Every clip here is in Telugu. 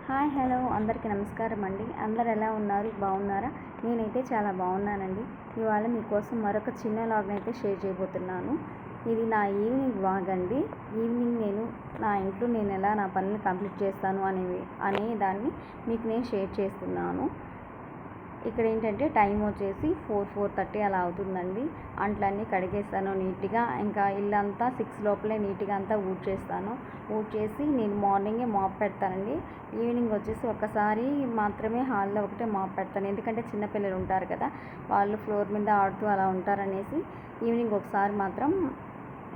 హాయ్ హలో అందరికీ నమస్కారం అండి. అందరు ఎలా ఉన్నారు? బాగున్నారా? నేనైతే చాలా బాగున్నానండి. ఇవాళ మీకోసం మరొక చిన్న వ్లాగ్ని అయితే షేర్ చేయబోతున్నాను. ఇది నా ఈవినింగ్ వ్లాగ్ అండి. ఈవినింగ్ నా ఇంట్లో నేను ఎలా నా పనులు కంప్లీట్ చేస్తాను అనే దాన్ని మీకు నేను షేర్ చేస్తున్నాను. ఇక్కడ ఏంటంటే టైం వచ్చేసి 4:30 అలా అవుతుందండి. అంట్లన్నీ కడిగేస్తాను నీట్గా. ఇంకా ఇల్లంతా 6 లోపలే నీట్గా అంతా ఊడ్చేసి నేను మార్నింగే మాప్ పెడతానండి. ఈవినింగ్ వచ్చేసి ఒక్కసారి మాత్రమే హాల్లో ఒకటే మాప్ పెడతాను. ఎందుకంటే చిన్నపిల్లలు ఉంటారు కదా, వాళ్ళు ఫ్లోర్ మీద ఆడుతూ అలా ఉంటారనేసి ఈవినింగ్ ఒకసారి మాత్రం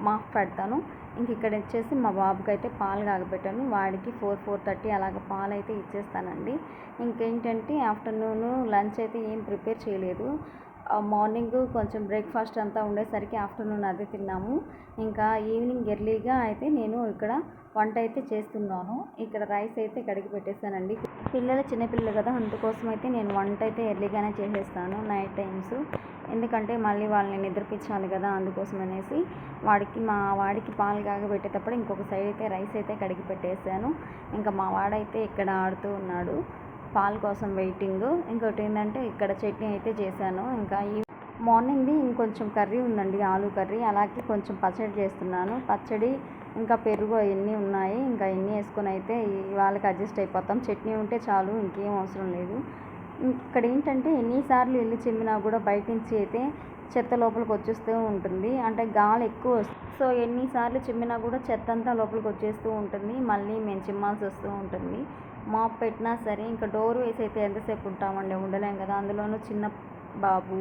మాప్ పెడతాను. ఇంక ఇక్కడ వచ్చేసి మా బాబుకి అయితే పాలు కాగబెట్టాను. వాడికి 4:30 అలాగ పాలు అయితే ఇచ్చేస్తానండి. ఇంకేంటంటే ఆఫ్టర్నూన్ లంచ్ అయితే ఏం ప్రిపేర్ చేయలేదు. మార్నింగ్ కొంచెం బ్రేక్ఫాస్ట్ అంతా ఉండేసరికి ఆఫ్టర్నూన్ అదే తిన్నాము. ఇంకా ఈవినింగ్ ఎర్లీగా అయితే నేను ఇక్కడ వంట అయితే చేస్తున్నాను. ఇక్కడ రైస్ అయితే కడిగి పెట్టేశానండి. చిన్నపిల్లలు కదా, అందుకోసం అయితే నేను వంట అయితే ఎర్లీగానే చేసేస్తాను నైట్ టైమ్స్. ఎందుకంటే మళ్ళీ వాళ్ళని నిద్రపించాలి కదా, అందుకోసం అనేసి వాడికి పాలు కాగబెట్టేటప్పుడు ఇంకొక సైడ్ అయితే రైస్ అయితే కడిగి పెట్టేశాను. ఇంకా మా వాడైతే ఇక్కడ ఆడుతూ ఉన్నాడు, పాలు కోసం వెయిటింగ్. ఇంకోటి ఏంటంటే ఇక్కడ చట్నీ అయితే చేశాను. ఇంకా ఈ మార్నింగ్ది ఇంకొంచెం కర్రీ ఉందండి, ఆలూ కర్రీ. అలాగే కొంచెం పచ్చడి చేస్తున్నాను. పచ్చడి ఇంకా పెరుగు అవన్నీ ఉన్నాయి. ఇంకా ఇన్ని వేసుకొని అయితే వాళ్ళకి అడ్జస్ట్ అయిపోతాం. చట్నీ ఉంటే చాలు, ఇంకేం అవసరం లేదు. ఇక్కడ ఏంటంటే ఎన్నిసార్లు ఇల్లు చిమ్మినా కూడా బయట నుంచి అయితే చెత్త లోపలికి వచ్చేస్తూ ఉంటుంది. అంటే గాలి ఎక్కువ వస్తుంది. సో ఎన్నిసార్లు చిమ్మినా కూడా చెత్త అంతా లోపలికి వచ్చేస్తూ ఉంటుంది. మళ్ళీ మేము చిమ్మాల్సి వస్తూ ఉంటుంది. మాప్ పెట్టినా సరే ఇంకా డోర్ వేసి అయితే ఎంతసేపు ఉంటామండి, ఉండలేం కదా. అందులోనూ చిన్న బాబు,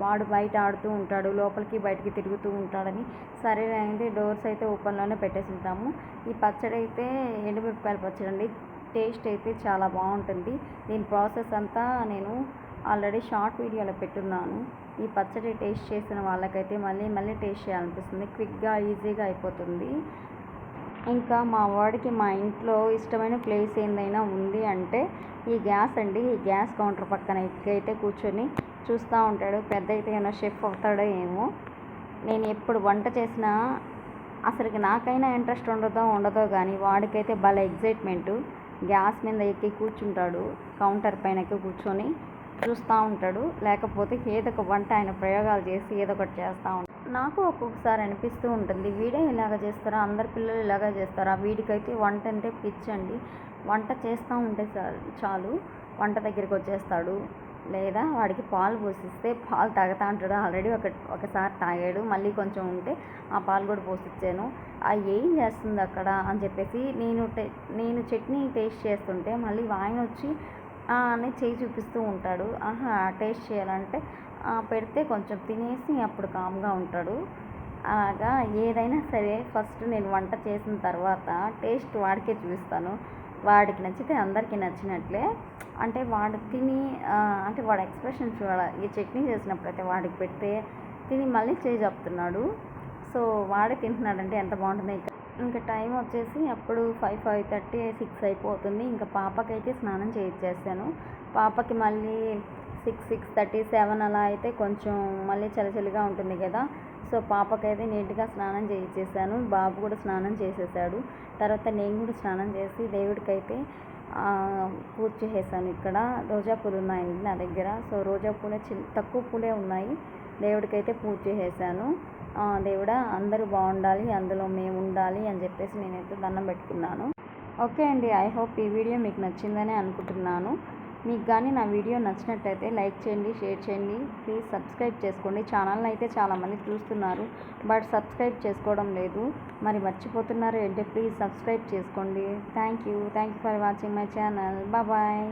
వాడు బయట ఆడుతూ ఉంటాడు, లోపలికి బయటికి తిరుగుతూ ఉంటాడని సరే అయితే డోర్స్ అయితే ఓపెన్లోనే పెట్టేసి ఉంటాము. ఈ పచ్చడి అయితే ఎండుమిరపకాయల పచ్చడి అండి. టేస్ట్ అయితే చాలా బాగుంటుంది. దీని ప్రాసెస్ అంతా నేను ఆల్రెడీ షార్ట్ వీడియోలో పెట్టున్నాను. ఈ పచ్చడి టేస్ట్ చేసిన వాళ్ళకైతే మళ్ళీ టేస్ట్ చేయాలనిపిస్తుంది. క్విక్గా ఈజీగా అయిపోతుంది. ఇంకా మా వాడికి మా ఇంట్లో ఇష్టమైన ప్లేస్ ఏందైనా ఉంది అంటే ఈ గ్యాస్ అండి. ఈ గ్యాస్ కౌంటర్ పక్కన అయితే కూర్చొని చూస్తూ ఉంటాడు. పెద్ద అయితే ఏమైనా షెఫ్ అవుతాడో ఏమో. నేను ఎప్పుడు వంట చేసినా అసలుకి నాకైనా ఇంట్రెస్ట్ ఉండదో కానీ వాడికైతే భలే ఎగ్జైట్మెంటు. గ్యాస్ మీద ఎక్కి కూర్చుంటాడు, కౌంటర్ పైన ఎక్కి కూర్చొని చూస్తూ ఉంటాడు. లేకపోతే ఏదో ఒక వంట ఆయన ప్రయోగాలు చేసి ఏదో ఒకటి చేస్తూ ఉంటాడు. నాకు ఒక్కొక్కసారి అనిపిస్తూ ఉంటుంది, వీడే ఇలాగ చేస్తారా, అందరి పిల్లలు ఇలాగ చేస్తారా. వీడికైతే వంట అంటే పిచ్చండి. వంట చేస్తూ ఉంటే చాలు వంట దగ్గరికి వచ్చేస్తాడు. లేదా వాడికి పాలు పోసిస్తే పాలు తాగుతూ ఉంటాడు. ఆల్రెడీ ఒకసారి తాగాడు. మళ్ళీ కొంచెం ఉంటే ఆ పాలు కూడా పోసిచ్చాను. ఏం చేస్తుంది అక్కడ అని చెప్పేసి నేను చట్నీ టేస్ట్ చేస్తుంటే మళ్ళీ ఆయన వచ్చి అని చేయి చూపిస్తూ ఉంటాడు. టేస్ట్ చేయాలంటే పెడితే కొంచెం తినేసి అప్పుడు కామ్గా ఉంటాడు. అలాగా ఏదైనా సరే ఫస్ట్ నేను వంట చేసిన తర్వాత టేస్ట్ వాడికే చూపిస్తాను. వాడికి నచ్చితే అందరికీ నచ్చినట్లే. అంటే వాడు తిని అంటే వాడు ఎక్స్ప్రెషన్ చూడాలి. ఈ చట్నీ చేసినప్పుడైతే వాడికి పెడితే తిని మళ్ళీ చేయి చెప్తున్నాడు. సో వాడే తింటున్నాడంటే ఎంత బాగుంటుంది. ఇంకా టైం వచ్చేసి అప్పుడు 5:30 6 అయిపోతుంది. ఇంకా పాపకైతే స్నానం చేయించేసాను. పాపకి మళ్ళీ 6:30 7 అలా అయితే కొంచెం మళ్ళీ చలిగా ఉంటుంది కదా. సో పాపకైతే నీట్గా స్నానం చేయించేసాను. బాబు కూడా స్నానం చేసేసాడు. తర్వాత నేను కూడా స్నానం చేసి దేవుడికైతే పూజ చేసేసాను. ఇక్కడ రోజా పూలు ఉన్నాయండి నా దగ్గర. సో రోజా పూలే తక్కువ పూలే ఉన్నాయి. దేవుడికైతే పూజ చేసేసాను. దేవుడా అందరూ బాగుండాలి, అందులో మేము ఉండాలి అని చెప్పేసి నేనైతే దండం పెట్టుకున్నాను. ఓకే అండి, ఐ హోప్ ఈ వీడియో మీకు నచ్చిందని అనుకుంటున్నాను. మీకు కానీ నా వీడియో నచ్చినట్టయితే లైక్ చేయండి, షేర్ చేయండి, ప్లీజ్ సబ్స్క్రైబ్ చేసుకోండి. ఛానల్ని అయితే చాలామంది చూస్తున్నారు, బట్ సబ్స్క్రైబ్ చేసుకోవడం లేదు. మరి మర్చిపోతున్నారు అంటే ప్లీజ్ సబ్స్క్రైబ్ చేసుకోండి. Thank you for watching my channel. Bye.